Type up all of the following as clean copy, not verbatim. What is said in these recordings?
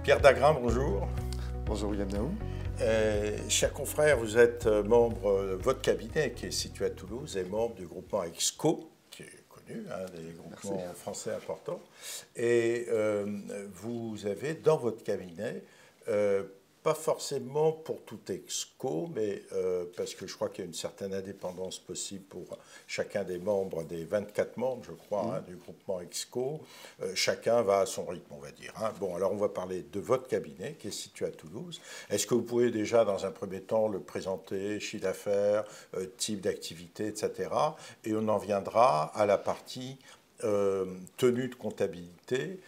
Pierre Dagrin, bonjour. Bonjour William Naou. Cher confrère, vous êtes membre, votre cabinet qui est situé à Toulouse est membre du groupement EXCO, qui est connu, des groupements français importants. Et vous avez dans votre cabinet, pas forcément pour tout EXCO, mais parce que je crois qu'il y a une certaine indépendance possible pour chacun des membres, des 24 membres, je crois, du groupement EXCO. Chacun va à son rythme, on va dire. Bon, alors on va parler de votre cabinet qui est situé à Toulouse. Est-ce que vous pouvez déjà, dans un premier temps, le présenter, chiffre d'affaires, type d'activité, etc. Et on en viendra à la partie tenue de comptabilité,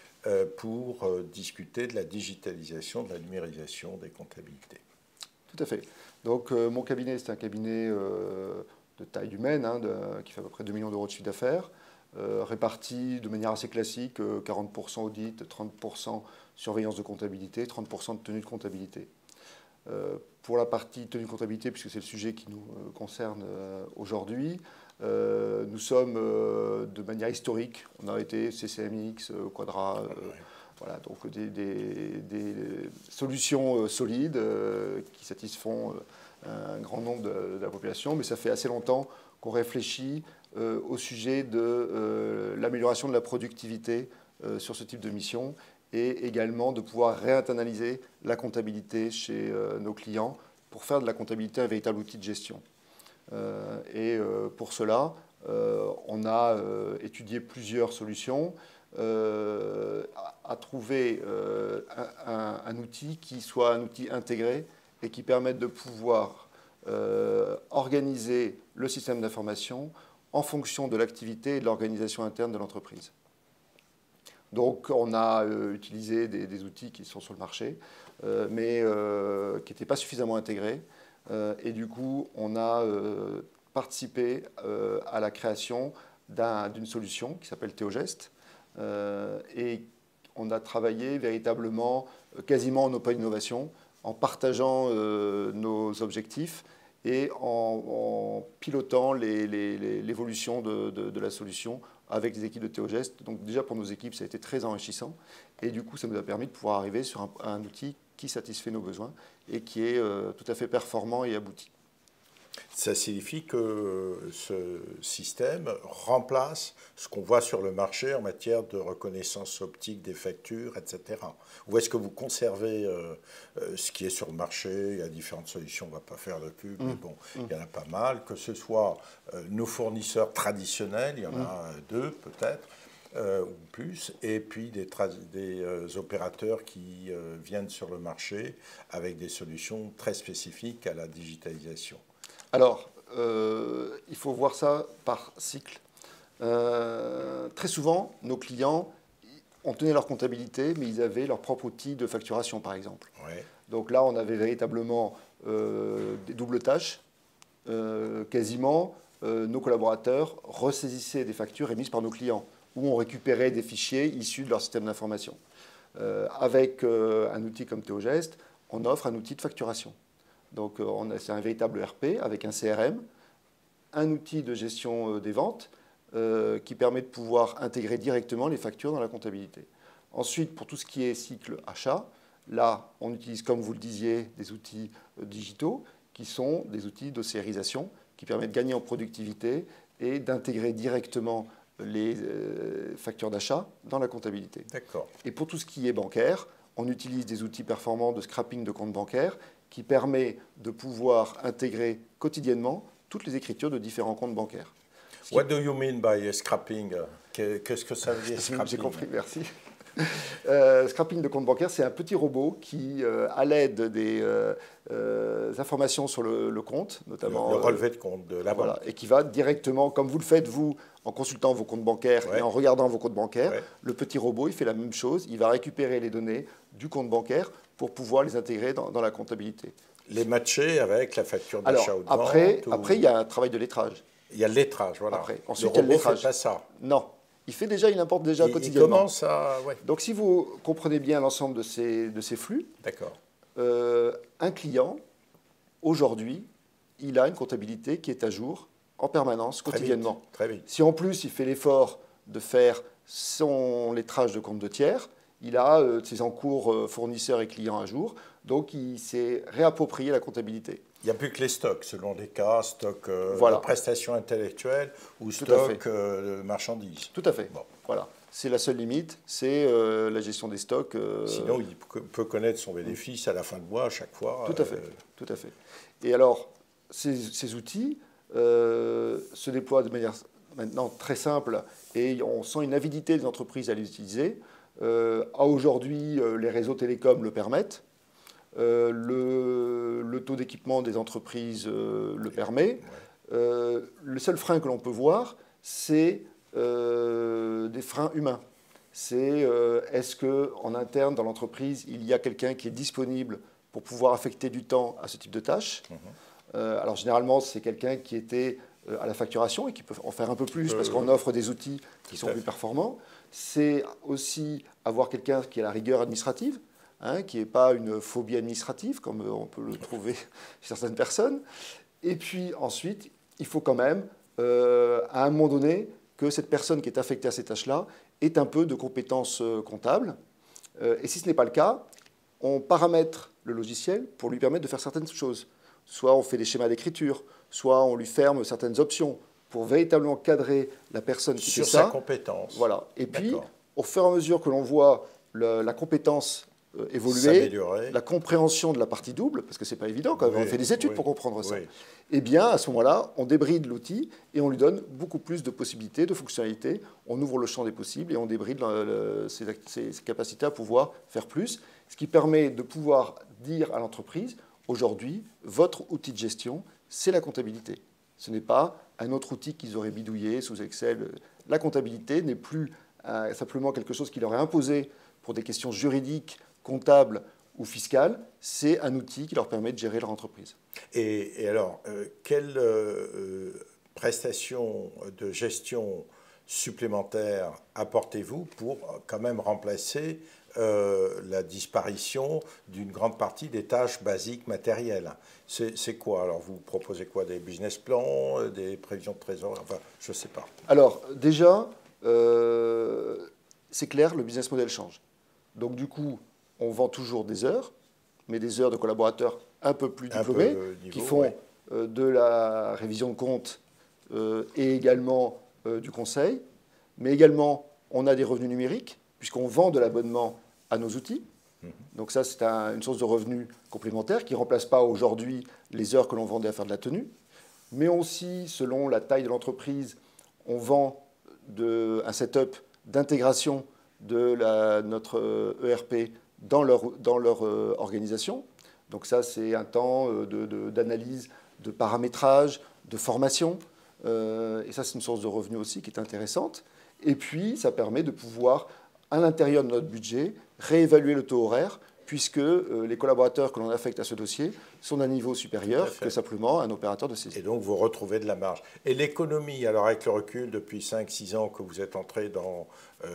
pour discuter de la digitalisation, de la numérisation des comptabilités. Tout à fait. Donc mon cabinet, c'est un cabinet de taille humaine, qui fait à peu près 2 millions d'euros de chiffre d'affaires, réparti de manière assez classique, 40% audit, 30% surveillance de comptabilité, 30% de tenue de comptabilité. Pour la partie tenue de comptabilité, puisque c'est le sujet qui nous concerne aujourd'hui, nous sommes de manière historique, on a été CCMX, Quadra, voilà, donc des solutions solides qui satisfont un grand nombre de la population, mais ça fait assez longtemps qu'on réfléchit au sujet de l'amélioration de la productivité sur ce type de mission et également de pouvoir réinternaliser la comptabilité chez nos clients pour faire de la comptabilité un véritable outil de gestion. Pour cela, on a étudié plusieurs solutions, à trouver un outil qui soit un outil intégré et qui permette de pouvoir organiser le système d'information en fonction de l'activité et de l'organisation interne de l'entreprise. Donc on a utilisé des outils qui sont sur le marché, mais qui n'étaient pas suffisamment intégrés. Et du coup, on a participé à la création d'une solution qui s'appelle Théogest. Et on a travaillé véritablement quasiment en open innovation, en partageant nos objectifs et en pilotant l'évolution de la solution avec les équipes de Théogest. Donc déjà pour nos équipes, ça a été très enrichissant. Et du coup, ça nous a permis de pouvoir arriver sur un outil qui satisfait nos besoins et qui est tout à fait performant et abouti. Ça signifie que ce système remplace ce qu'on voit sur le marché en matière de reconnaissance optique des factures, etc. Ou est-ce que vous conservez ce qui est sur le marché? Il y a différentes solutions, on ne va pas faire de pub, mais bon, il y en a pas mal. Que ce soit nos fournisseurs traditionnels, il y en a 2 peut-être, ou plus, et puis des opérateurs qui viennent sur le marché avec des solutions très spécifiques à la digitalisation. Alors, il faut voir ça par cycle. Très souvent, nos clients ont tenu leur comptabilité, mais ils avaient leur propre outil de facturation, par exemple. Ouais. Donc là, on avait véritablement des doubles tâches. Quasiment, nos collaborateurs ressaisissaient des factures émises par nos clients, où on récupérait des fichiers issus de leur système d'information. Avec un outil comme Théogest, on offre un outil de facturation. Donc c'est un véritable ERP avec un CRM, un outil de gestion des ventes qui permet de pouvoir intégrer directement les factures dans la comptabilité. Ensuite, pour tout ce qui est cycle achat, là, on utilise, comme vous le disiez, des outils digitaux qui sont des outils de sérisation qui permettent de gagner en productivité et d'intégrer directement les factures d'achat dans la comptabilité. D'accord. Et pour tout ce qui est bancaire, on utilise des outils performants de scrapping de comptes bancaires qui permet de pouvoir intégrer quotidiennement toutes les écritures de différents comptes bancaires. What do you mean by scrapping? Qu'est-ce que ça veut dire, scrapping? J'ai compris, merci. Scrapping de compte bancaire, c'est un petit robot qui, à l'aide des informations sur le compte, notamment le relevé de compte de la banque, voilà, et qui va directement, comme vous le faites vous, en consultant vos comptes bancaires et en regardant vos comptes bancaires, le petit robot, il fait la même chose. Il va récupérer les données du compte bancaire pour pouvoir les intégrer dans la comptabilité. Les matcher avec la facture d'achat ou de vente. Après, il y a un travail de lettrage. Il y a le lettrage, voilà. Ensuite, le robot ne fait pas ça. Non. Il importe déjà quotidiennement. Il commence à... Ouais. Donc, si vous comprenez bien l'ensemble de ces flux, un client, aujourd'hui, il a une comptabilité qui est à jour en permanence, quotidiennement. Très vite. Si en plus, il fait l'effort de faire son lettrage de compte de tiers, il a ses encours fournisseurs et clients à jour, donc il s'est réapproprié la comptabilité. Il n'y a plus que les stocks, selon les cas, stock Voilà. de prestations intellectuelles ou Tout à stock de marchandises. Tout à fait. Bon. Voilà. C'est la seule limite, c'est la gestion des stocks. Sinon, il peut connaître son bénéfice à la fin de mois, à chaque fois. Tout à fait. Tout à fait. Et alors, ces outils se déploient de manière maintenant très simple et on sent une avidité des entreprises à les utiliser. Aujourd'hui, les réseaux télécoms le permettent. Le taux d'équipement des entreprises le permet. Ouais. Le seul frein que l'on peut voir, c'est des freins humains. C'est est-ce qu'en interne, dans l'entreprise, il y a quelqu'un qui est disponible pour pouvoir affecter du temps à ce type de tâches. Alors généralement, c'est quelqu'un qui était à la facturation et qui peut en faire un peu plus parce qu'on offre des outils qui sont plus performants. C'est aussi avoir quelqu'un qui a la rigueur administrative, qui n'est pas une phobie administrative, comme on peut le trouver chez certaines personnes. Et puis ensuite, il faut quand même, à un moment donné, que cette personne qui est affectée à ces tâches-là ait un peu de compétences comptables. Et si ce n'est pas le cas, on paramètre le logiciel pour lui permettre de faire certaines choses. Soit on fait des schémas d'écriture, soit on lui ferme certaines options pour véritablement cadrer la personne qui fait ça. Sur sa compétence. Voilà. Et puis, au fur et à mesure que l'on voit la compétence évoluer, la compréhension de la partie double, parce que ce n'est pas évident quand même, on fait des études pour comprendre ça, eh bien, à ce moment-là, on débride l'outil et on lui donne beaucoup plus de possibilités, de fonctionnalités, on ouvre le champ des possibles et on débride ses capacités à pouvoir faire plus, ce qui permet de pouvoir dire à l'entreprise, aujourd'hui, votre outil de gestion, c'est la comptabilité. Ce n'est pas un autre outil qu'ils auraient bidouillé sous Excel. La comptabilité n'est plus simplement quelque chose qui leur est imposé pour des questions juridiques, comptables ou fiscales. C'est un outil qui leur permet de gérer leur entreprise. Et alors, quelles prestations de gestion supplémentaires apportez-vous pour quand même remplacer la disparition d'une grande partie des tâches basiques matérielles? C'est quoi? Alors, vous proposez quoi? Des business plans, des prévisions de trésorerie? Enfin, je ne sais pas. Alors, déjà, c'est clair, le business model change. Donc, du coup, on vend toujours des heures, mais des heures de collaborateurs un peu plus diplômés, qui font de la révision de compte et également du conseil. Mais également, on a des revenus numériques, puisqu'on vend de l'abonnement à nos outils. Donc ça, c'est une source de revenus complémentaire qui ne remplace pas aujourd'hui les heures que l'on vendait à faire de la tenue. Mais aussi, selon la taille de l'entreprise, on vend un setup d'intégration de notre ERP dans leur organisation. Donc ça, c'est un temps d'analyse, de paramétrage, de formation. Et ça, c'est une source de revenus aussi qui est intéressante. Et puis, ça permet de pouvoir, à l'intérieur de notre budget, réévaluer le taux horaire, puisque les collaborateurs que l'on affecte à ce dossier sont d'un niveau supérieur que simplement un opérateur de saisie. Et donc, vous retrouvez de la marge. Et l'économie, alors avec le recul, depuis 5-6 ans que vous êtes entré dans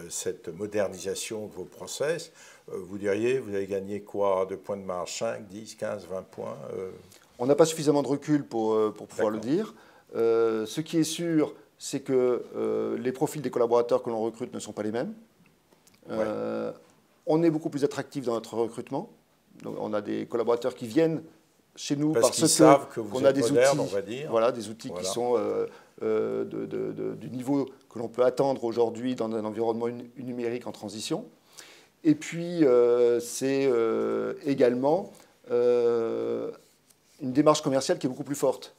cette modernisation de vos process, vous diriez, vous avez gagné quoi? 2 points de marge? 5, 10, 15, 20 points On n'a pas suffisamment de recul pour pouvoir le dire. Ce qui est sûr, c'est que les profils des collaborateurs que l'on recrute ne sont pas les mêmes. On est beaucoup plus attractif dans notre recrutement. Donc, on a des collaborateurs qui viennent chez nous parce qu'on a des moderne, outils, on va dire. Voilà, des outils qui sont du niveau que l'on peut attendre aujourd'hui dans un environnement numérique en transition. Et puis, c'est également une démarche commerciale qui est beaucoup plus forte.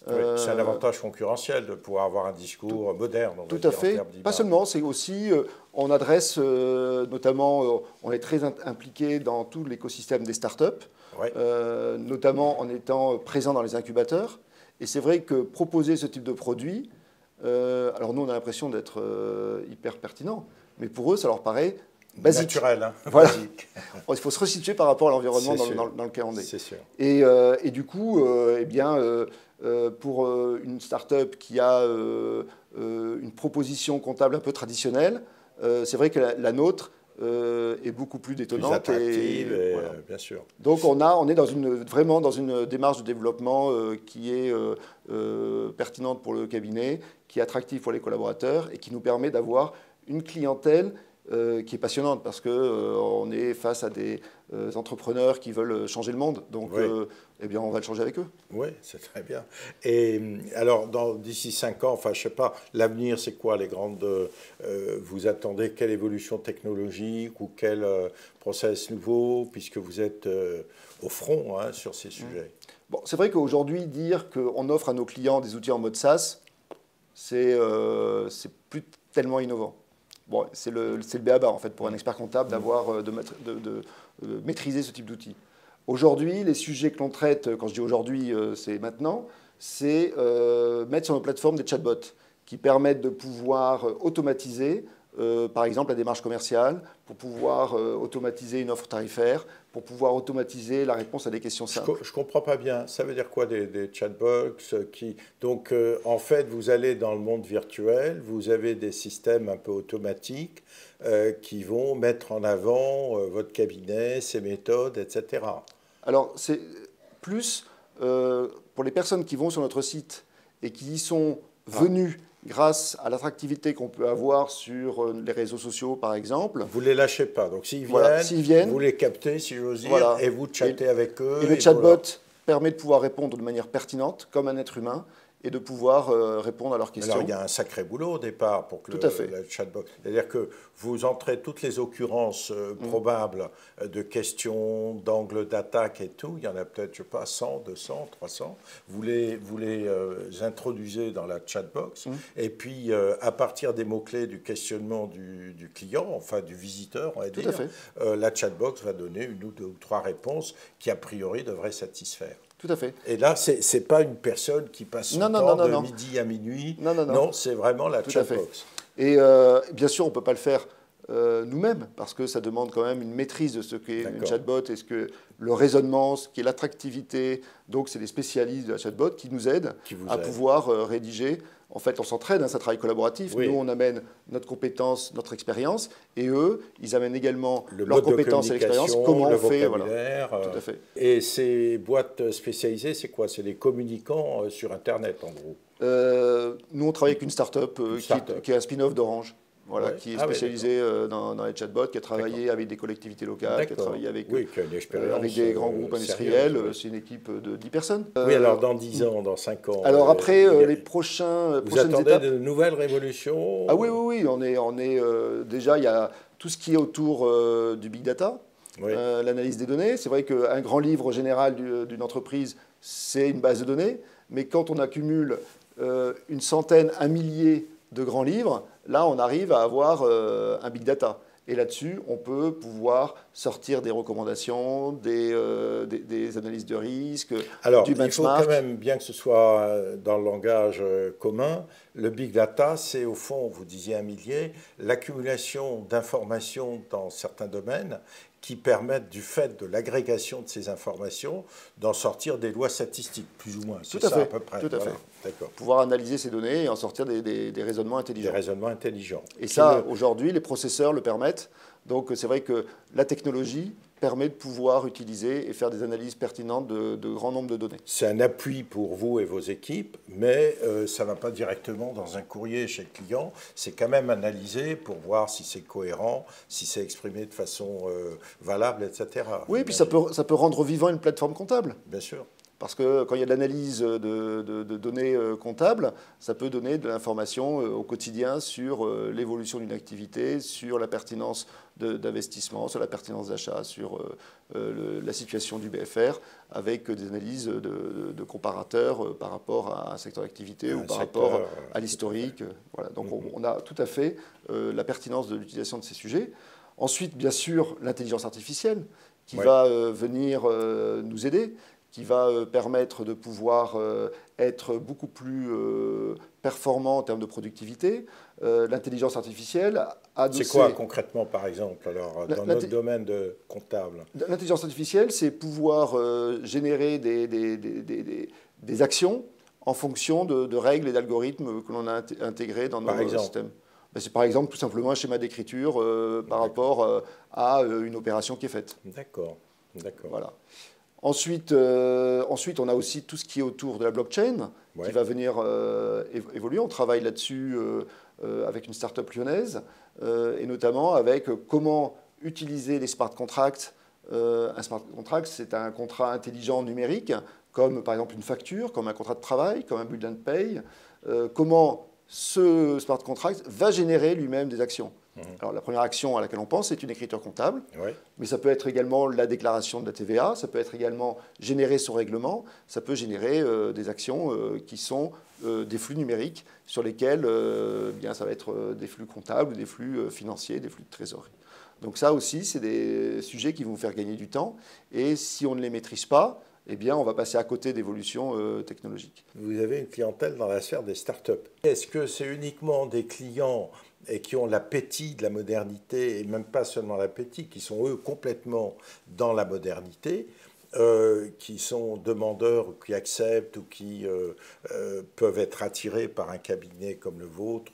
Oui, c'est un avantage concurrentiel de pouvoir avoir un discours moderne. Tout à fait. Pas seulement, c'est aussi, on adresse notamment, on est très impliqué dans tout l'écosystème des startups, notamment en étant présent dans les incubateurs. Et c'est vrai que proposer ce type de produit, alors nous on a l'impression d'être hyper pertinent, mais pour eux ça leur paraît basique. Naturel, hein. Voilà. Basique. Il faut se resituer par rapport à l'environnement dans lequel on est. C'est sûr. Et du coup, eh bien, pour une start-up qui a une proposition comptable un peu traditionnelle, c'est vrai que la nôtre est beaucoup plus détonnante. Plus attractive, voilà. Bien sûr. Donc on est vraiment dans une démarche de développement qui est pertinente pour le cabinet, qui est attractive pour les collaborateurs et qui nous permet d'avoir une clientèle qui est passionnante parce qu'on est face à des entrepreneurs qui veulent changer le monde. Donc, Oui. eh bien, on va le changer avec eux. Oui, c'est très bien. Et alors, d'ici 5 ans, enfin, je sais pas, l'avenir, c'est quoi les grandes... vous attendez quelle évolution technologique ou quel process nouveau, puisque vous êtes au front hein, sur ces sujets? Bon, c'est vrai qu'aujourd'hui, dire qu'on offre à nos clients des outils en mode SaaS, c'est plus tellement innovant. Bon, c'est le b.a.-ba en fait pour un expert comptable d'avoir de maîtriser ce type d'outils. Aujourd'hui, les sujets que l'on traite, quand je dis aujourd'hui, c'est maintenant, c'est mettre sur nos plateformes des chatbots qui permettent de pouvoir automatiser, par exemple, la démarche commerciale, pour pouvoir automatiser une offre tarifaire, pour pouvoir automatiser la réponse à des questions simples. Je ne comprends pas bien. Ça veut dire quoi des chatbox qui... Donc, en fait, vous allez dans le monde virtuel, vous avez des systèmes un peu automatiques qui vont mettre en avant votre cabinet, ses méthodes, etc. Alors, c'est plus pour les personnes qui vont sur notre site et qui y sont venues grâce à l'attractivité qu'on peut avoir sur les réseaux sociaux, par exemple. Vous ne les lâchez pas. Donc, s'ils viennent, voilà, viennent, vous les captez, si j'ose dire, voilà, et vous chattez avec eux. Et le chatbot permet de pouvoir répondre de manière pertinente, comme un être humain, et de pouvoir répondre à leurs questions. Alors, il y a un sacré boulot au départ pour que le chatbot... C'est-à-dire que vous entrez toutes les occurrences probables de questions, d'angles d'attaque et tout. Il y en a peut-être, je ne sais pas, 100, 200, 300. Vous les introduisez dans la chatbox. Et puis, à partir des mots-clés du questionnement du client, enfin du visiteur, on va dire, la chatbox va donner une ou deux ou trois réponses qui, a priori, devraient satisfaire. Tout à fait. Et là, ce n'est pas une personne qui passe son temps de midi à minuit. Non, c'est vraiment la chatbox. Et bien sûr, on ne peut pas le faire nous-mêmes, parce que ça demande quand même une maîtrise de ce qu'est une chatbot et ce que le raisonnement, ce qui est l'attractivité. Donc, c'est des spécialistes de la chatbot qui nous aident à pouvoir rédiger. En fait, on s'entraide, c'est un travail collaboratif. Nous, on amène notre compétence, notre expérience, et eux, ils amènent également leurs compétences et l'expérience. Comment on fait, voilà. Tout à fait. Et ces boîtes spécialisées, c'est quoi? C'est des communicants sur Internet, en gros. Nous, on travaille avec une start-up qui est un spin-off d'Orange. Voilà, qui est spécialisé dans les chatbots, qui a travaillé avec des collectivités locales, qui a travaillé avec des grands groupes industriels. C'est une équipe de 10 personnes. Oui, alors dans 10 ans, dans 5 ans. Alors après, les prochaines étapes... Vous attendez de nouvelles révolutions? Ah oui, on est déjà, il y a tout ce qui est autour du big data, l'analyse des données. C'est vrai qu'un grand livre général d'une entreprise, c'est une base de données. Mais quand on accumule une centaine, un millier de grands livres, là, on arrive à avoir un big data. Et là-dessus, on peut pouvoir sortir des recommandations, des analyses de risque, alors, du benchmark. Il faut quand même, bien que ce soit dans le langage commun, le big data, c'est au fond, vous disiez un millier, l'accumulation d'informations dans certains domaines qui permettent, du fait de l'agrégation de ces informations, d'en sortir des lois statistiques, plus ou moins. C'est ça à peu près. Tout à fait. D'accord. Pouvoir analyser ces données et en sortir des raisonnements intelligents. Des raisonnements intelligents. Et ça, aujourd'hui, les processeurs le permettent. Donc, c'est vrai que la technologie permet de pouvoir utiliser et faire des analyses pertinentes de grand nombre de données. C'est un appui pour vous et vos équipes, mais ça ne va pas directement dans un courrier chez le client. C'est quand même analysé pour voir si c'est cohérent, si c'est exprimé de façon valable, etc. Oui, et puis ça peut rendre vivant une plateforme comptable. Bien sûr. Parce que quand il y a de l'analyse de données comptables, ça peut donner de l'information au quotidien sur l'évolution d'une activité, sur la pertinence d'investissement, sur la pertinence d'achat, sur la situation du BFR, avec des analyses de comparateurs par rapport à un secteur d'activité ou par rapport à l'historique. Voilà. Donc on a tout à fait la pertinence de l'utilisation de ces sujets. Ensuite, bien sûr, l'intelligence artificielle qui va venir nous aider, qui va permettre de pouvoir être beaucoup plus performant en termes de productivité. L'intelligence artificielle adossée... C'est quoi concrètement, par exemple, alors, dans notre domaine de comptable? L'intelligence artificielle, c'est pouvoir générer des actions en fonction de règles et d'algorithmes que l'on a intégrés dans nos systèmes. C'est par exemple tout simplement un schéma d'écriture par rapport à une opération qui est faite. D'accord. Voilà. Ensuite, on a aussi tout ce qui est autour de la blockchain qui va venir évoluer. On travaille là-dessus avec une start-up lyonnaise et notamment avec comment utiliser les smart contracts. Un smart contract, c'est un contrat intelligent numérique, comme par exemple une facture, comme un contrat de travail, comme un bulletin de paye. Comment ce smart contract va générer lui-même des actions. Alors la première action à laquelle on pense, c'est une écriture comptable, mais ça peut être également la déclaration de la TVA, ça peut être également générer son règlement, ça peut générer des actions qui sont des flux numériques sur lesquels bien, ça va être des flux comptables, des flux financiers, des flux de trésorerie. Donc ça aussi, c'est des sujets qui vont vous faire gagner du temps, et si on ne les maîtrise pas, eh bien, on va passer à côté d'évolutions technologiques. Vous avez une clientèle dans la sphère des startups. Est-ce que c'est uniquement des clients et qui ont l'appétit de la modernité, et même pas seulement l'appétit, qui sont eux complètement dans la modernité, qui sont demandeurs ou qui acceptent ou qui peuvent être attirés par un cabinet comme le vôtre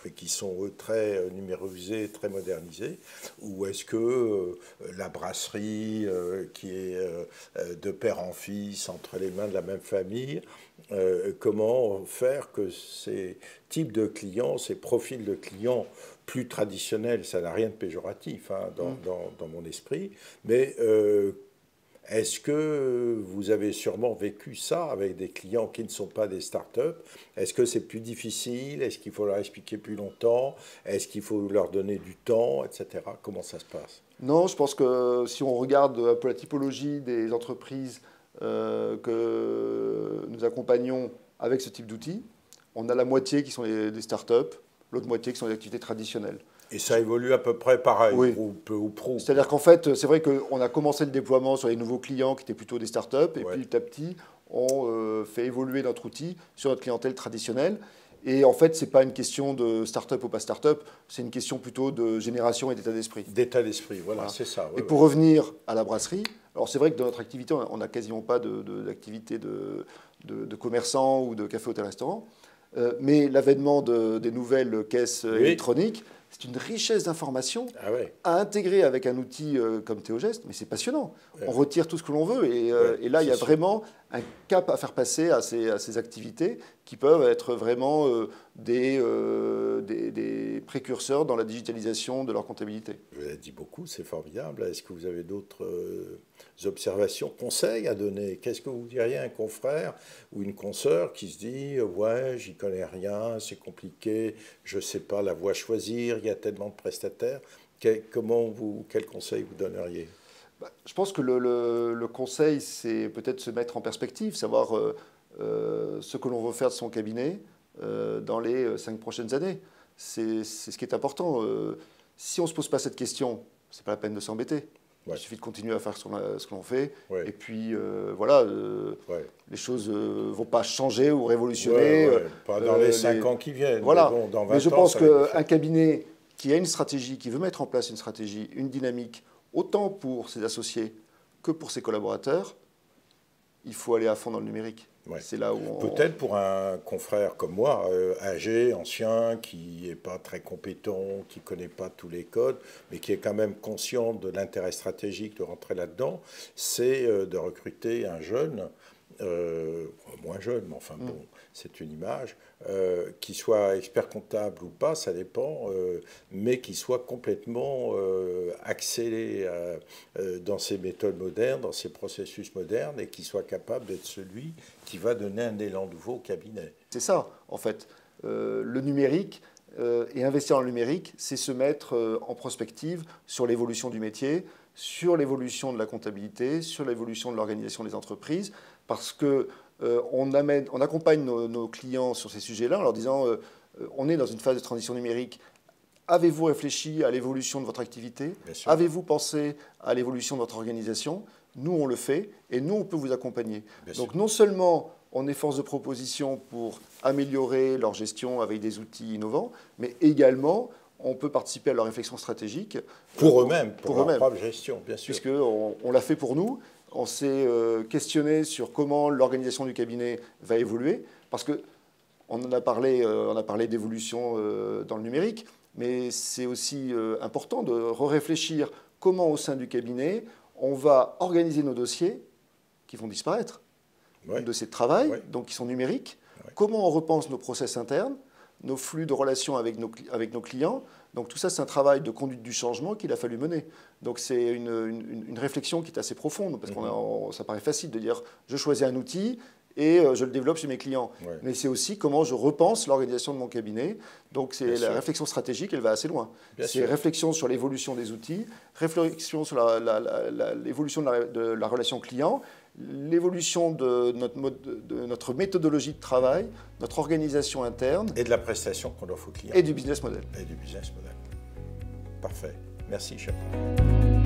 et qui sont eux très numérisés, très modernisés, ou est-ce que la brasserie qui est de père en fils entre les mains de la même famille, comment faire que ces types de clients, ces profils de clients plus traditionnels, ça n'a rien de péjoratif hein, dans mon esprit, mais est-ce que vous avez sûrement vécu ça avec des clients qui ne sont pas des startups? Est-ce que c'est plus difficile? Est-ce qu'il faut leur expliquer plus longtemps? Est-ce qu'il faut leur donner du temps, etc.? Comment ça se passe? Non, je pense que si on regarde un peu la typologie des entreprises que nous accompagnons avec ce type d'outils, on a la moitié qui sont des startups, l'autre moitié qui sont des activités traditionnelles. Et ça évolue à peu près pareil, oui. Peu ou prou. C'est-à-dire qu'en fait, c'est vrai qu'on a commencé le déploiement sur les nouveaux clients qui étaient plutôt des startups, et puis petit à petit, on fait évoluer notre outil sur notre clientèle traditionnelle. Et en fait, ce n'est pas une question de start-up ou pas start-up, c'est une question plutôt de génération et d'état d'esprit. D'état d'esprit, voilà. C'est ça. Et pour revenir à la brasserie, alors c'est vrai que dans notre activité, on n'a quasiment pas d'activité de commerçants ou de café, hôtel, restaurant, mais l'avènement des nouvelles caisses électroniques, c'est une richesse d'informations à intégrer avec un outil comme Théogest, mais c'est passionnant. On retire tout ce que l'on veut et là, il y a vraiment un cap à faire passer à ces activités qui peuvent être vraiment des précurseurs dans la digitalisation de leur comptabilité. Vous avez dit beaucoup, c'est formidable. Est-ce que vous avez d'autres observations, conseils à donner? Qu'est-ce que vous diriez à un confrère ou une consoeur qui se dit « ouais, j'y connais rien, c'est compliqué, je ne sais pas la voie choisir, il y a tellement de prestataires ». Quel conseil vous donneriez? Je pense que le conseil, c'est peut-être se mettre en perspective, savoir ce que l'on veut faire de son cabinet dans les 5 prochaines années. C'est ce qui est important. Si on ne se pose pas cette question, ce n'est pas la peine de s'embêter. Il suffit de continuer à faire ce que l'on fait. Et puis, voilà, les choses ne vont pas changer ou révolutionner. Pas dans les 5 ans qui viennent. Voilà. Mais, bon, dans 20 mais je ans, pense qu'un cabinet qui a une stratégie, qui veut mettre en place une stratégie, une dynamique, autant pour ses associés que pour ses collaborateurs, il faut aller à fond dans le numérique. C'est là où peut-être pour un confrère comme moi, âgé, ancien, qui n'est pas très compétent, qui ne connaît pas tous les codes, mais qui est quand même conscient de l'intérêt stratégique de rentrer là-dedans, c'est de recruter un jeune, moins jeune, mais enfin bon, c'est une image, qui soit expert comptable ou pas, ça dépend, mais qui soit complètement axé dans ses méthodes modernes, dans ses processus modernes, et qui soit capable d'être celui qui va donner un élan nouveau au cabinet. C'est ça, en fait. Le numérique et investir dans le numérique, c'est se mettre en prospective sur l'évolution du métier, sur l'évolution de la comptabilité, sur l'évolution de l'organisation des entreprises, parce que on accompagne nos clients sur ces sujets-là en leur disant on est dans une phase de transition numérique. Avez-vous réfléchi à l'évolution de votre activité? Avez-vous pensé à l'évolution de votre organisation? Nous, on le fait et nous, on peut vous accompagner. Donc non seulement on est force de proposition pour améliorer leur gestion avec des outils innovants, mais également on peut participer à leur réflexion stratégique. Pour eux-mêmes, pour leur propre gestion, bien sûr. Puisqu'on l'a fait pour nous. On s'est questionné sur comment l'organisation du cabinet va évoluer, parce qu'on a parlé d'évolution dans le numérique, mais c'est aussi important de réfléchir comment au sein du cabinet, on va organiser nos dossiers qui vont disparaître, nos dossiers de travail, donc qui sont numériques, comment on repense nos process internes, nos flux de relations avec nos clients. Donc tout ça, c'est un travail de conduite du changement qu'il a fallu mener. Donc c'est une réflexion qui est assez profonde, parce que ça paraît facile de dire je choisis un outil et je le développe chez mes clients. Ouais. Mais c'est aussi comment je repense l'organisation de mon cabinet. Donc c'est la réflexion stratégique, elle va assez loin. C'est réflexion sur l'évolution des outils, réflexion sur l'évolution de la relation client, l'évolution de notre méthodologie de travail, notre organisation interne. Et de la prestation qu'on offre aux clients. Et du business model. Et du business model. Parfait. Merci, Chapeau.